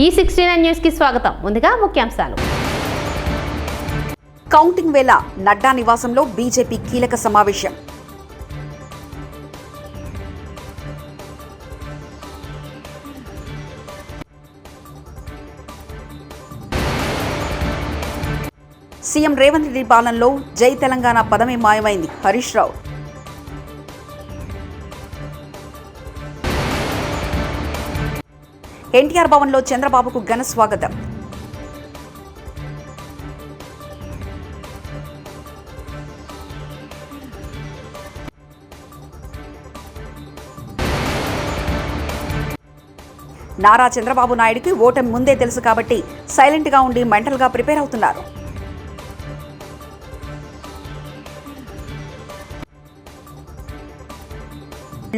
E69 news కి స్వాగతం. ముందుగా ముఖ్యాంశాలు. కౌంటింగ్ వేళ నడ్డా నివాసంలో బీజేపీ కీలక సమావేశం. సీఎం రేవంత్ రెడ్డి పాలనలో జై తెలంగాణ పదమే మాయమైంది. హరీష్ రావు. ఎన్టీఆర్ భవన్లో చంద్రబాబుకు ఘన స్వాగతం. నారా చంద్రబాబు నాయుడుకి ఓటమి ముందే తెలుసు కాబట్టి సైలెంట్గా ఉండి మెంటల్గా ప్రిపేర్ అవుతున్నారు.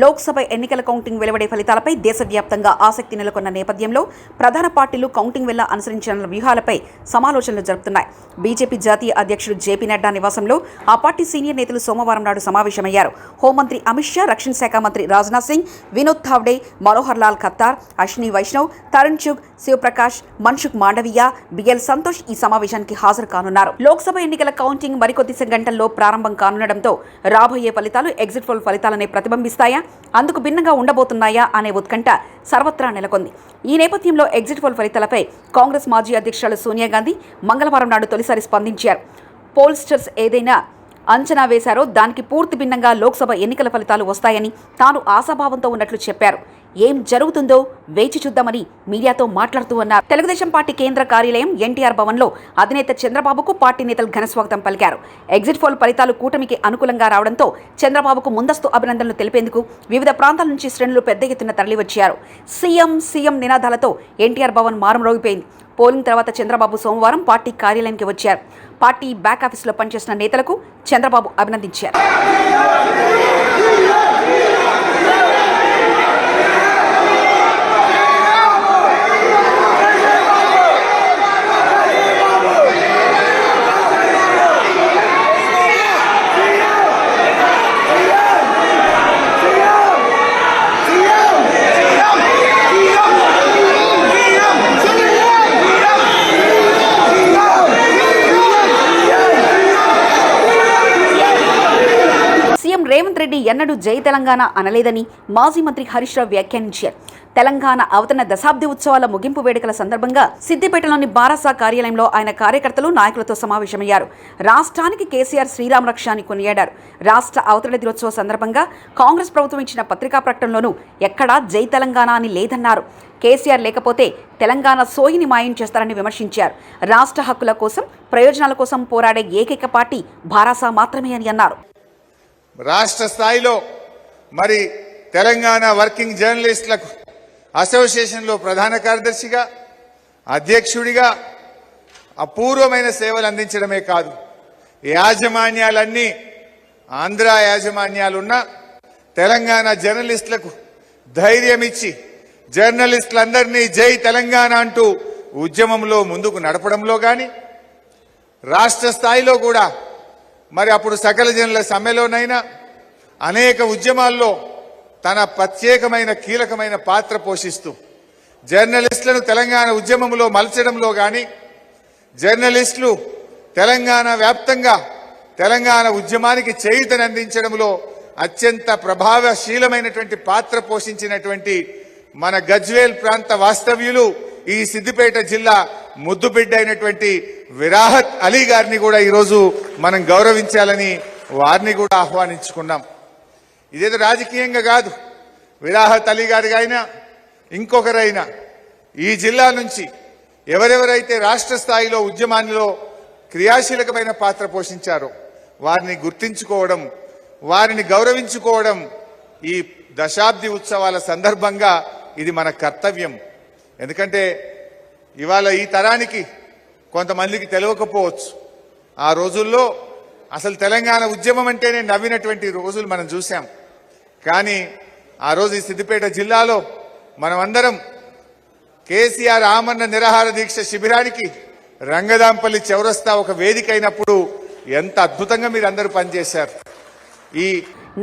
లోక్సభ ఎన్నికల కౌంటింగ్ వెలువడే ఫలితాలపై దేశవ్యాప్తంగా ఆసక్తి నెలకొన్న నేపథ్యంలో ప్రధాన పార్టీలు కౌంటింగ్ వేళ అనుసరించిన వ్యూహాలపై సమాలోచనలు జరుపుతున్నాయి. బీజేపీ జాతీయ అధ్యక్షుడు జేపీ నడ్డా నివాసంలో ఆ పార్టీ సీనియర్ నేతలు సోమవారం నాడు సమావేశమయ్యారు. హోంమంత్రి అమిత్ షా, రక్షణ శాఖ మంత్రి రాజ్నాథ్ సింగ్, వినోద్ థావ్డే, మనోహర్ లాల్ ఖత్తార్, అశ్విని వైష్ణవ్, తరుణ్ చుగ్, శివప్రకాష్, మన్సుఖ్ మాండవీయ, బిఎల్ సంతోష్ ఈ సమావేశానికి హాజరు కానున్నారు. లోక్సభ ఎన్నికల కౌంటింగ్ మరికొద్ది గంటల్లో ప్రారంభం కానుండటంతో రాబోయే ఫలితాలు ఎగ్జిట్ పోల్ ఫలితాలనే ప్రతిబింబిస్తాయా, అందుకు భిన్నంగా ఉండబోతున్నాయా అనే ఉత్కంఠ సర్వత్రా నెలకొంది. ఈ నేపథ్యంలో ఎగ్జిట్ పోల్ ఫలితాలపై కాంగ్రెస్ మాజీ అధ్యక్షురాలు సోనియా గాంధీ మంగళవారం నాడు తొలిసారి స్పందించారు. పోల్స్టర్స్ ఏదైనా అంచనా వేశారో దానికి పూర్తి భిన్నంగా లోక్సభ ఎన్నికల ఫలితాలు వస్తాయని తాను ఆశాభావంతో ఉన్నట్లు చెప్పారు. ఏం జరుగుతుందో వేచి చూద్దామని మీడియాతో మాట్లాడుతూ అన్నారు. తెలుగుదేశం పార్టీ కేంద్ర కార్యాలయం ఎన్టీఆర్ భవన్లో అధినేత చంద్రబాబుకు పార్టీ నేతలు ఘనస్వాగతం పలికారు. ఎగ్జిట్ పోల్ ఫలితాలు కూటమికి అనుకూలంగా రావడంతో చంద్రబాబుకు ముందస్తు అభినందనలు తెలిపేందుకు వివిధ ప్రాంతాల నుంచి శ్రేణులు పెద్ద ఎత్తున తరలివచ్చారు. సీఎం నినాదాలతో ఎన్టీఆర్ భవన్ మారుమ్రోగిపోయింది. పోలింగ్ తర్వాత చంద్రబాబు సోమవారం పార్టీ కార్యాలయానికి వచ్చారు. పార్టీ బ్యాక్ ఆఫీసులో పనిచేసిన నేతలకు చంద్రబాబు అభినందించారు. సీఎం రేవంత్ రెడ్డి ఎన్నడూ జై తెలంగాణ అనలేదని మాజీ మంత్రి హరీష్ రావు వ్యాఖ్యానించారు. తెలంగాణ అవతరణ దశాబ్ది ఉత్సవాల ముగింపు వేడుకల సందర్భంగా సిద్దిపేటలోని బారాసా కార్యాలయంలో ఆయన కార్యకర్తలు, నాయకులతో సమావేశమయ్యారు. రాష్ట్రానికి కేసీఆర్ శ్రీరామ రక్ష అని కొనియాడారు. రాష్ట్ర అవతరణ దినోత్సవ సందర్భంగా కాంగ్రెస్ ప్రభుత్వం ఇచ్చిన పత్రికా ప్రకటనలోనూ ఎక్కడా జై తెలంగాణ అని లేదన్నారు. కేసీఆర్ లేకపోతే తెలంగాణ సోయిని మాయం చేస్తారని విమర్శించారు. రాష్ట్ర హక్కుల కోసం, ప్రయోజనాల కోసం పోరాడే ఏకైక పార్టీ బారాసా మాత్రమే అని అన్నారు. రాష్ట్ర స్థాయిలో మరి తెలంగాణ వర్కింగ్ జర్నలిస్టులకు అసోసియేషన్లో ప్రధాన కార్యదర్శిగా, అధ్యక్షుడిగా అపూర్వమైన సేవలు అందించడమే కాదు, యాజమాన్యాలన్నీ ఆంధ్ర యాజమాన్యాలున్న తెలంగాణ జర్నలిస్టులకు ధైర్యం ఇచ్చి జర్నలిస్టులందరినీ జై తెలంగాణ అంటూ ఉద్యమంలో ముందుకు నడపడంలో కానీ, రాష్ట్ర స్థాయిలో కూడా మరి అప్పుడు సకల జనుల సమ్మెలోనైనా అనేక ఉద్యమాల్లో తన ప్రత్యేకమైన కీలకమైన పాత్ర పోషిస్తూ జర్నలిస్టులను తెలంగాణ ఉద్యమంలో మలచడంలో కానీ, జర్నలిస్టులు తెలంగాణ వ్యాప్తంగా తెలంగాణ ఉద్యమానికి చేయూతనందించడంలో అత్యంత ప్రభావశీలమైనటువంటి పాత్ర పోషించినటువంటి మన గజ్వేల్ ప్రాంత వాస్తవ్యులు, ఈ సిద్దిపేట జిల్లా ముద్దుబిడ్డ అయినటువంటి విరాహత్ అలీ గారిని కూడా ఈరోజు మనం గౌరవించాలని వారిని కూడా ఆహ్వానించుకున్నాం. ఇదేదో రాజకీయంగా కాదు, విరాహత్ అలీ గారి అయినా ఇంకొకరైనా ఈ జిల్లా నుంచి ఎవరెవరైతే రాష్ట్ర స్థాయిలో ఉద్యమాల్లో క్రియాశీలకమైన పాత్ర పోషించారో వారిని గుర్తించుకోవడం, వారిని గౌరవించుకోవడం ఈ దశాబ్ది ఉత్సవాల సందర్భంగా ఇది మన కర్తవ్యం. ఎందుకంటే ఇవాళ ఈ తరానికి కొంతమందికి తెలియకపోవచ్చు, ఆ రోజుల్లో అసలు తెలంగాణ ఉద్యమం అంటేనే నవ్వినటువంటి రోజులు మనం చూసాం. కానీ ఆ రోజు ఈ సిద్దిపేట జిల్లాలో మనమందరం కేసీఆర్ ఆమరణ నిరాహార దీక్ష శిబిరానికి రంగదాంపల్లి చౌరస్తా ఒక వేదిక అయినప్పుడు ఎంత అద్భుతంగా మీరు అందరూ పనిచేశారు. ఈ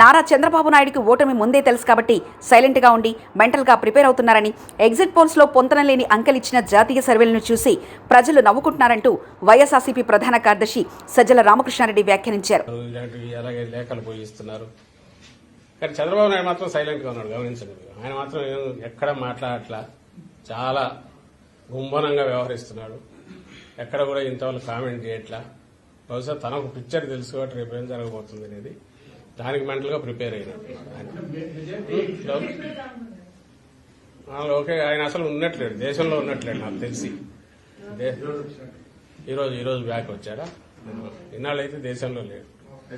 నారా చంద్రబాబు నాయుడుకి ఓటమి ముందే తెలుసు కాబట్టి సైలెంట్గా ఉండి మెంటల్గా ప్రిపేర్ అవుతున్నారని, ఎగ్జిట్ పోల్స్లో పొంతనలేని అంకెలిచ్చిన జాతీయ సర్వేలను చూసి ప్రజలు నవ్వుకుంటున్నారంటూ వైఎస్ఆర్సీపీ ప్రధాన కార్యదర్శి సజ్జల రామకృష్ణారెడ్డి వ్యాఖ్యానించారు. అలాగే లేఖలు పోయిస్తున్నారు, కానీ చంద్రబాబు నాయుడు మాత్రం సైలెంట్గా ఉన్నాడు. గమనించండి, ఆయన మాత్రం ఎక్కడ మాట్లాడట్లా, చాలా గుంభనంగా వ్యవహరిస్తున్నాడు. ఎక్కడ కూడా ఇంతవరకు కామెంట్ చేయట్లా. బహుశా తనకు పిక్చర్ తెలుసు కాబట్టి రేపు ఏం జరగబోతుంది అనేది దానికి మెంటల్గా ప్రిపేర్ అయినాడు. ఓకే, ఆయన అసలు ఉన్నట్లేడు, దేశంలో ఉన్నట్లేడు నాకు తెలిసి. ఈరోజు బ్యాక్ వచ్చాడా? ఇన్నాళ్ళు అయితే దేశంలో లేడు.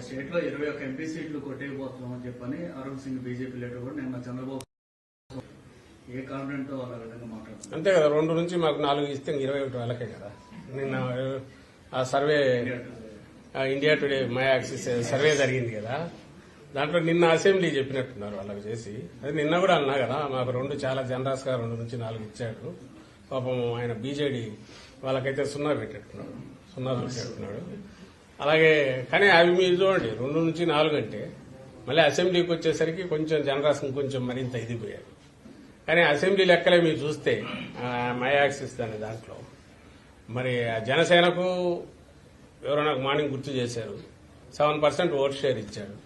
స్టేట్ లో 21 ఎంపీ సీట్లు కొట్టేయబోతున్నామని చెప్పని అరుణ్ సింగ్ బీజేపీ లీడర్ కూడా నిన్న చంద్రబాబు ఏ కాన్ఫిడెంట్ తో వాళ్ళ విధంగా మాట్లాడుతున్నారు. అంతే కదా, 2 నుంచి మాకు 4 ఇస్తే 21 వాళ్ళకే కదా. నిన్న ఆ survey India today my axis survey జరిగింది కదా, దాంట్లో నిన్న అసెంబ్లీ చెప్పినట్టున్నారు వాళ్ళకి చేసి. అది నిన్న కూడా అన్నా కదా, మాకు 2 చాలా జనరస్ గా 2 నుంచి 4 ఇచ్చాడు. పాపం ఆయన బీజేడీ వాళ్ళకైతే 0 పెట్టేట్టున్నాడు. అలాగే కానీ అవి మీరు చూడండి, 2 నుంచి 4 అంటే మళ్ళీ అసెంబ్లీకి వచ్చేసరికి కొంచెం జనరస్ కొంచెం మరింత ఇదిపోయారు. కానీ అసెంబ్లీ లెక్కలే మీరు చూస్తే మై యాక్సిస్ అనే దాంట్లో మరి జనసేనకు ఎవరో నాకు మార్నింగ్ గుర్తు చేశారు, 7% ఓట్ షేర్ ఇచ్చాడు.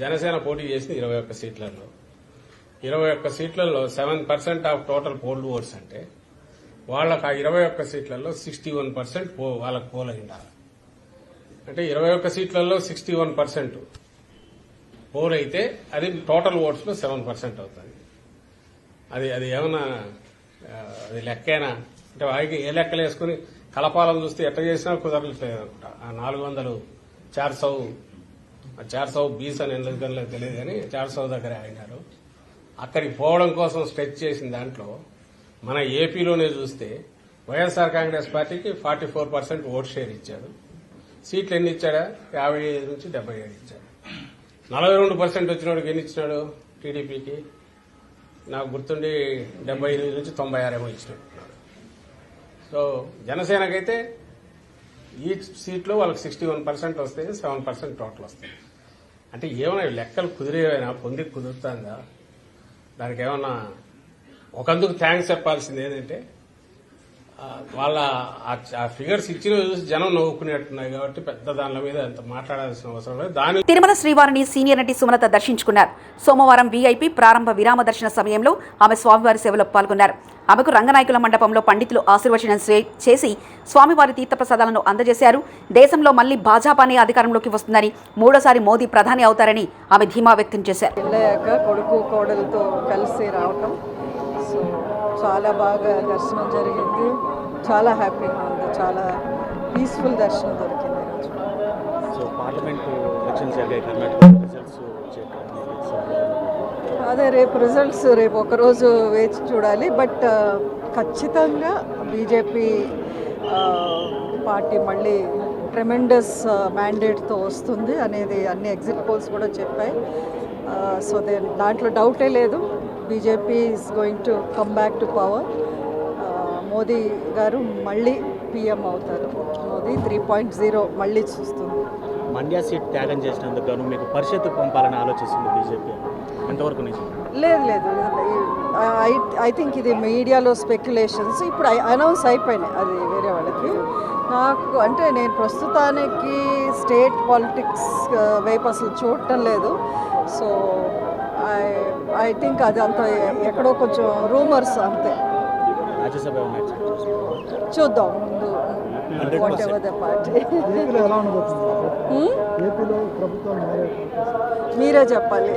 జనసేన పోటీ చేసింది 21 సీట్లలో. 21 సీట్లలో 7% ఆఫ్ టోటల్ పోల్డ్ ఓట్స్ అంటే వాళ్ళకి ఆ 21 సీట్లలో 61% వాళ్ళకి పోల్ అయిండాలి. అంటే 21 సీట్లలో 61% పోల్ అయితే అది టోటల్ ఓట్స్ లో 7% అవుతుంది. అది ఏమన్నా అది లెక్కేనా? అంటే వారికి ఏ లెక్కలు వేసుకుని కలపాలను చూస్తే ఎట్లా చేసినా కుదరట్లేదు అనుకుంటా. ఆ 400 400 20 అని ఎందుకు తెలియదు కానీ 400 దగ్గర అయినారు. అక్కడికి పోవడం కోసం స్ట్రెచ్ చేసిన దాంట్లో మన ఏపీలోనే చూస్తే వైఎస్ఆర్ కాంగ్రెస్ పార్టీకి 44% ఓట్ షేర్ ఇచ్చాడు. సీట్లు ఎన్ని ఇచ్చాడా? 55 నుంచి 77 ఇచ్చాడు. 42% వచ్చినోడికి ఎన్ని ఇచ్చినాడు? టీడీపీకి నాకు గుర్తుండి 78 నుంచి 96 ఏమో ఇచ్చినట్టున్నాడు. సో జనసేనకైతే ఈ సీట్లో వాళ్ళకి 61% వస్తాయి, 7% టోటల్ వస్తాయి. అంటే ఏమైనా లెక్కలు కుదిరేవైనా పొందికి కుదురుతుందా? దానికి ఏమన్నా ఒకందుకు థ్యాంక్స్ చెప్పాల్సింది ఏంటంటే వాళ్ళ ఆ ఫిగర్స్ ఇచ్చిన చూసి జనం నవ్వుకునేట్టున్నాయి కాబట్టి పెద్ద దాని మీద అంత మాట్లాడాల్సిన అవసరం లేదు. తిరుమల శ్రీవారిని సీనియర్ నటి సుమలత దర్శించుకున్నారు. సోమవారం వీఐపీ ప్రారంభ విరామ దర్శన సమయంలో ఆమె స్వామివారి సేవలో పాల్గొన్నారు. ఆమెకు రంగనాయకుల మండపంలో పండితులు ఆశీర్వచనం చేసి స్వామివారి తీర్థప్రసాదాలను అందజేశారు. దేశంలో మళ్లీ భాజపానే అధికారంలోకి వస్తుందని, 3వ మోదీ ప్రధాని అవుతారని ఆమె ధీమా వ్యక్తం చేశారు. కొడుకు కోడలతో కలిసి రావటం, సో చాలా బాగా దర్శనం జరిగింది. చాలా హ్యాపీగా ఉంది. చాలా పీస్ఫుల్ దర్శనం దొరికింది ఈరోజు. సో పార్లమెంట్ ఎలక్షన్స్ జరిగాయి కర్ణాటకలో, రిజల్ట్స్ అదే రేపు రిజల్ట్స్ రేపు ఒకరోజు వేచి చూడాలి. బట్ ఖచ్చితంగా బీజేపీ పార్టీ మళ్ళీ ట్రెమెండస్ మ్యాండేట్తో వస్తుంది అనేది అన్ని ఎగ్జిట్ పోల్స్ కూడా చెప్పాయి. సో దాంట్లో డౌటే లేదు. BJP is going to come back to power. Modi గారు మళ్ళీ పీఎం అవుతారు. మోదీ 3.0 మళ్ళీ చూస్తుంది. మండ్యా సీట్ త్యాగం చేసినందుకు గాను మీకు పరిషత్ పంపాలని ఆలోచిస్తుంది బీజేపీ, ఎంతవరకు నిజం? లేదు ఐ థింక్ ఇది మీడియాలో స్పెక్యులేషన్స్. ఇప్పుడు అనౌన్స్ అయిపోయినాయి అది వేరే వాళ్ళకి. నాకు అంటే నేను ప్రస్తుతానికి స్టేట్ పాలిటిక్స్ వైపు అసలు చూడటం లేదు. సో ఐ థింక్ అది అంత ఎక్కడో కొంచెం రూమర్స్ అంతే. రాజ్యసభ చూద్దాం ముందు వాట్ ఎవర్ ద పార్టీ. మీరే చెప్పాలి,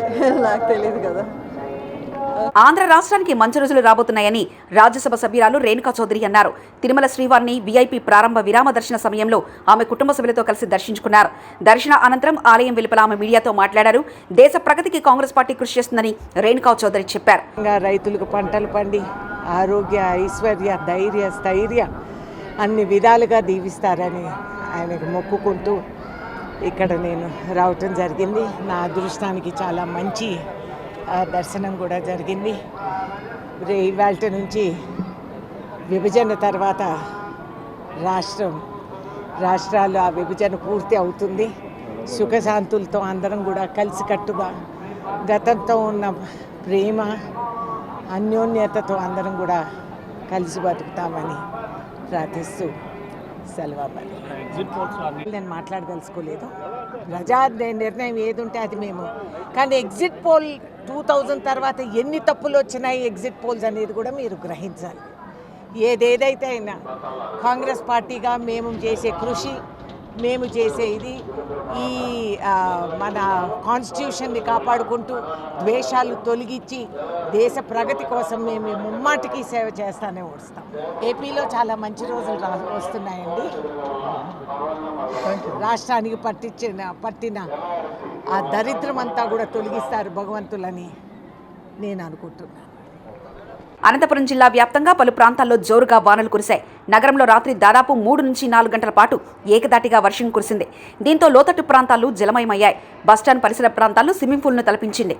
నాకు తెలియదు కదా. ఆంధ్ర రాష్ట్రానికి మంచి రోజులు రాబోతున్నాయని రాజ్యసభ సభ్యురాలు రేణుకా చౌదరి అన్నారు. తిరుమల శ్రీవారిని వీఐపీ ప్రారంభ విరామ దర్శన సమయంలో ఆమె కుటుంబ సభ్యులతో కలిసి దర్శించుకున్నారు. దర్శన అనంతరం ఆలయం వెలుపల ఆమె మీడియాతో మాట్లాడారు. దేశ ప్రగతికి కాంగ్రెస్ పార్టీ కృషి చేస్తుందని రేణుకా చౌదరి చెప్పారు. రైతులకు పంటలు పండి ఆరోగ్య, ఐశ్వర్య, ధైర్య, స్థైర్య అన్ని విధాలుగా దీవిస్తారని ఆయనకు మొక్కుకుంటూ ఇక్కడ నేను రావటం జరిగింది. నా అదృష్టానికి చాలా మంచి దర్శనం కూడా జరిగింది. ఇవాళ నుంచి విభజన తర్వాత రాష్ట్రాలు ఆ విభజన పూర్తి అవుతుంది. సుఖశాంతులతో అందరం కూడా కలిసికట్టుగా గతంతో ఉన్న ప్రేమ అన్యోన్యతతో అందరం కూడా కలిసి బతుకుతామని ప్రార్థిస్తూ సెలవు. నేను మాట్లాడదలుచుకోలేదు. ప్రజా నిర్ణయం ఏది ఉంటే అది మేము. కానీ ఎగ్జిట్ పోల్ 2000 తర్వాత ఎన్ని తప్పులు వచ్చినాయి ఎగ్జిట్ పోల్స్ అనేది కూడా మీరు గ్రహించాలి. ఏదేదైతే అయినా కాంగ్రెస్ పార్టీగా మేము చేసే కృషి, మేము చేసే ఇది ఈ మన కాన్స్టిట్యూషన్ని కాపాడుకుంటూ ద్వేషాలు తొలగించి దేశ ప్రగతి కోసం మేము ముమ్మాటికి సేవ చేస్తానే వస్తాం. ఏపీలో చాలా మంచి రోజులు వస్తున్నాయండి. రాష్ట్రానికి పట్టిన ఆ దరిద్రం అంతా కూడా తొలగిస్తారు భగవంతులని నేను అనుకుంటున్నాను. అనంతపురం జిల్లా వ్యాప్తంగా పలు ప్రాంతాల్లో జోరుగా వానలు కురిశాయి. నగరంలో రాత్రి దాదాపు 3 నుంచి 4 గంటల పాటు ఏకదాటిగా వర్షం కురిసింది. దీంతో లోతట్టు ప్రాంతాలు జలమయమయ్యాయి. బస్టాండ్ పరిసర ప్రాంతాల్లో స్విమ్మింగ్ పూల్ను తలపించింది.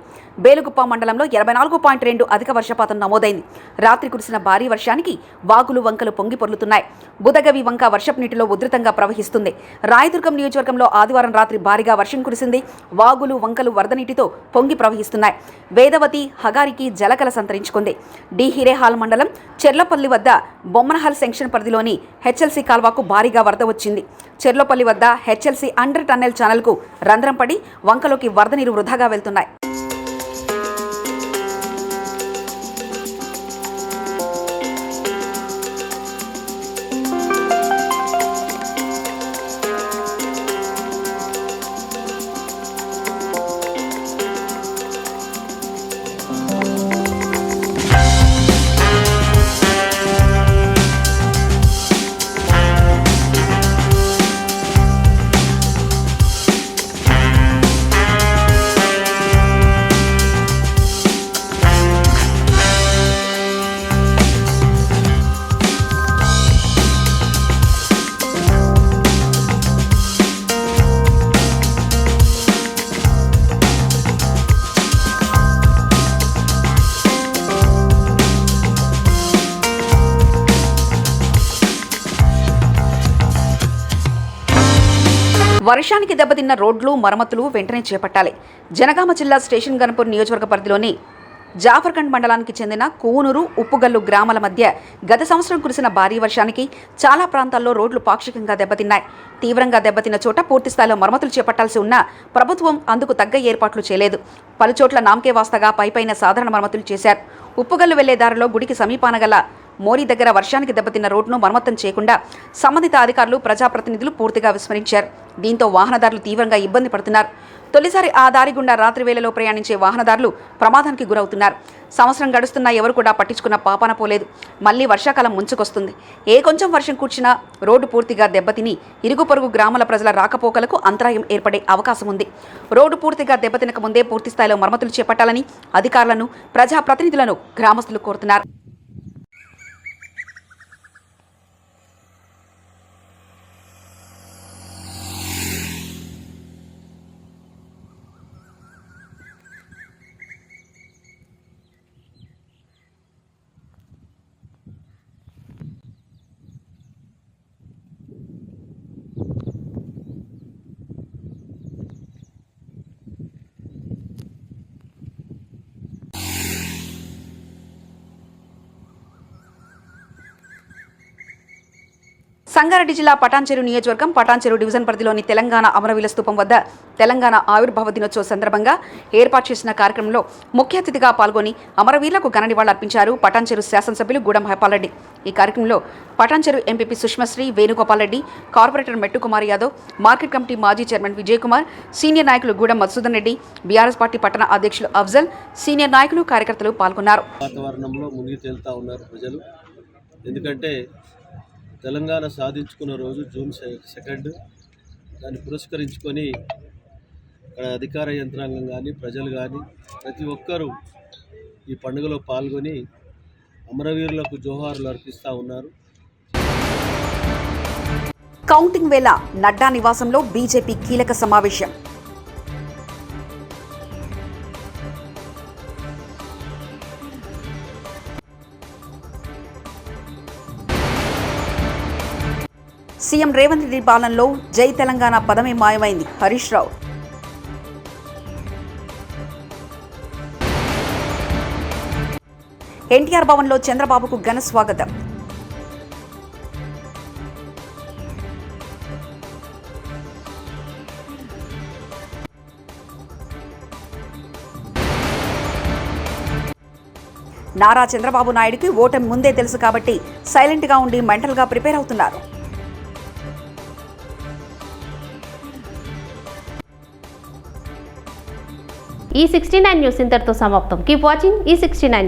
బేలుగుప్ప మండలంలో 84.2 అధిక వర్షపాతం నమోదైంది. రాత్రి కురిసిన భారీ వర్షానికి వాగులు వంకలు పొంగి పొర్లుతున్నాయి. బుదగవి వంక వర్షపు నీటిలో ఉధృతంగా ప్రవహిస్తుంది. రాయదుర్గం నియోజకవర్గంలో ఆదివారం రాత్రి భారీగా వర్షం కురిసింది. వాగులు వంకలు వరద నీటితో పొంగి ప్రవహిస్తున్నాయి. వేదవతి హగారికి జలకల సంతరించుకుంది. డి హిరేహాల్ మండలం చెర్లపల్లి వద్ద బొమ్మనహల్ సెక్షన్ పరిధిలోని హెచ్ఎల్సీ కాల్వకు భారీగా వరద వచ్చింది. చెర్లపల్లి వద్ద హెచ్ఎల్సీ అండర్ టన్నెల్ ఛానల్కు రంధ్రం పడి వంకలోకి వరద నీరు వృధాగా వెళ్తున్నాయి. వర్షానికి దెబ్బతిన్న రోడ్లు మరమ్మతులు వెంటనే చేపట్టాలి. జనగామ జిల్లా స్టేషన్ గన్పూర్ నియోజకవర్గ పరిధిలోని జాఫర్గంజ్ మండలానికి చెందిన కూనూరు, ఉప్పుగల్లు గ్రామాల మధ్య గత సంవత్సరం కురిసిన భారీ వర్షానికి చాలా ప్రాంతాల్లో రోడ్లు పాక్షికంగా దెబ్బతిన్నాయి. తీవ్రంగా దెబ్బతిన్న చోట పూర్తిస్థాయిలో మరమ్మతులు చేపట్టాల్సి ఉన్నా ప్రభుత్వం అందుకు తగ్గ ఏర్పాట్లు చేయలేదు. పలుచోట్ల నామకే వాస్తగా పైపైన సాధారణ మరమ్మతులు చేశారు. ఉప్పుగల్లు వెళ్లే దారిలో గుడికి సమీపాన గల మోరీ దగ్గర వర్షానికి దెబ్బతిన్న రోడ్డును మరమ్మతం చేయకుండా సంబంధిత అధికారులు, ప్రజాప్రతినిధులు పూర్తిగా విస్మరించారు. దీంతో వాహనదారులు తీవ్రంగా ఇబ్బంది పడుతున్నారు. తొలిసారి ఆ దారి గుండా రాత్రి వేళలో ప్రయాణించే వాహనదారులు ప్రమాదానికి గురవుతున్నారు. సంవత్సరం గడుస్తున్నా ఎవరు కూడా పట్టించుకున్న పాపాన పోలేదు. మళ్లీ వర్షాకాలం ముంచుకొస్తుంది. ఏ కొంచెం వర్షం కూర్చినా రోడ్డు పూర్తిగా దెబ్బతిని ఇరుగు పొరుగు గ్రామాల ప్రజల రాకపోకలకు అంతరాయం ఏర్పడే అవకాశం ఉంది. రోడ్డు పూర్తిగా దెబ్బతినక ముందే పూర్తిస్థాయిలో మరమ్మతులు చేపట్టాలని అధికారులను, ప్రజాప్రతినిధులను గ్రామస్తులు కోరుతున్నారు. సంగారెడ్డి జిల్లా పటాన్చెరు నియోజకవర్గం పటాన్చెరు డివిజన్ పరిధిలోని తెలంగాణ అమరవీరుల స్తూపం వద్ద తెలంగాణ ఆవిర్భావ దినోత్సవ సందర్భంగా ఏర్పాటు చేసిన కార్యక్రమంలో ముఖ్య అతిథిగా పాల్గొని అమరవీరులకు ఘన నివాళులర్పించారు పటాన్చెరు శాసనసభ్యులు గూడెం హైపాల్రెడ్డి. ఈ కార్యక్రమంలో పటాన్చెరు ఎంపీపీ సుష్మశ్రీ వేణుగోపాల్ రెడ్డి, కార్పొరేటర్ మెట్టు కుమార్ యాదవ్, మార్కెట్ కమిటీ మాజీ చైర్మన్ విజయ్ కుమార్, సీనియర్ నాయకులు గూడెం మధుసూదన్ రెడ్డి, బీఆర్ఎస్ పార్టీ పట్టణ అధ్యక్షులు అఫ్జల్, సీనియర్ నాయకులు, కార్యకర్తలు పాల్గొన్నారు. వాతావరణంలో మునిగి తేలుతా ఉన్నారు ప్రజలు. ఎందుకంటే తెలంగాణ సాధించుకున్న రోజు జూన్ 2. దాన్ని పురస్కరించుకొని అధికార యంత్రాంగం కానీ, ప్రజలు కానీ ప్రతి ఒక్కరూ ఈ పండుగలో పాల్గొని అమరవీరులకు జోహార్లు అర్పిస్తూ ఉన్నారు. కౌంటింగ్ వేళ నడ్డా నివాసంలో బీజేపీ కీలక సమావేశం. సీఎం రేవంత్ రెడ్డి పాలనలో జై తెలంగాణ పదమే మాయమైంది. హరీష్ రావు. ఎన్టీఆర్ భవన్లో చంద్రబాబుకు ఘన స్వాగతం. నారా చంద్రబాబు నాయుడుకి ఓటమి ముందే తెలుసు కాబట్టి సైలెంట్గా ఉండి మెంటల్గా ప్రిపేర్ అవుతున్నారు. ఈ 69 న్యూస్ ఇంతటితో సమాప్తం. కీప్ వాచింగ్ ఈ 69.